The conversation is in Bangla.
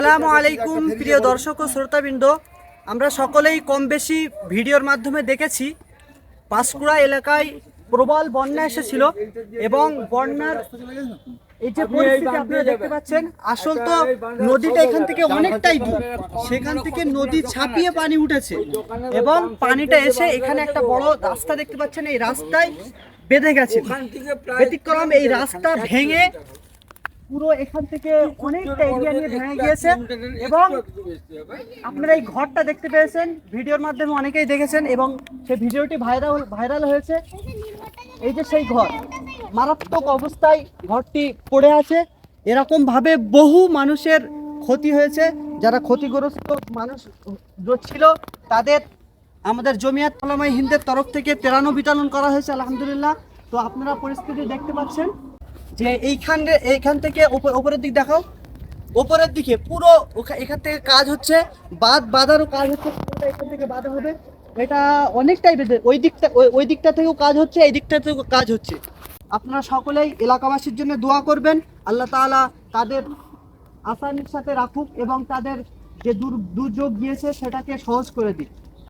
আসসালামু আলাইকুম প্রিয় দর্শক ও শ্রোতাবৃন্দ, আমরা সকলেই কম বেশি ভিডিওর মাধ্যমে দেখেছি পাঁশকুড়া এলাকায় প্রবল বন্যা এসেছিল এবং বন্যার এই যে পরিস্থিতি আপনারা দেখতে পাচ্ছেন, আসল তো নদীটা এখান থেকে অনেকটাই দূর, সেখান থেকে নদী ছাপিয়ে পানি উঠেছে এবং পানিটা এসে এখানে একটা বড় রাস্তা দেখতে পাচ্ছেন, এই রাস্তায় বেঁধে গেছে। ব্যতিক্রম এই রাস্তা ভেঙে পুরো এখান থেকে অনেকটা এরিয়া নিয়ে ভেঙে গিয়েছে এবং আপনারা এই ঘরটা দেখতে পেয়েছেন, ভিডিওর মাধ্যমে অনেকেই দেখেছেন এবং সেই ভিডিওটি ভাইরাল হয়েছে। এই যে সেই ঘর মারাত্মক অবস্থায় ঘরটি পড়ে আছে। এরকম ভাবে বহু মানুষের ক্ষতি হয়েছে। যারা ক্ষতিগ্রস্ত মানুষ ছিল তাদের আমাদের জমিয়াত উলামায়ে হিন্দের তরফ থেকে ত্রাণ বিতরণ করা হয়েছে আলহামদুলিল্লাহ। তো আপনারা পরিস্থিতি দেখতে পাচ্ছেন যে এইখান থেকে উপরের দিক দেখাও, উপরের দিকে পুরো এখান থেকে কাজ হচ্ছে, বাঁধারও কাজ হচ্ছে, এখান থেকে বাঁধা হবে। এটা অনেকটাই বেঁধে ওই দিকটা থেকেও কাজ হচ্ছে, এই দিকটা থেকেও কাজ হচ্ছে। আপনারা সকলেই এলাকাবাসীর জন্য দোয়া করবেন, আল্লাহ তাআলা তাদের আসানির সাথে রাখুক এবং তাদের যে দুর্যোগ গিয়েছে সেটাকে সহজ করে দিক।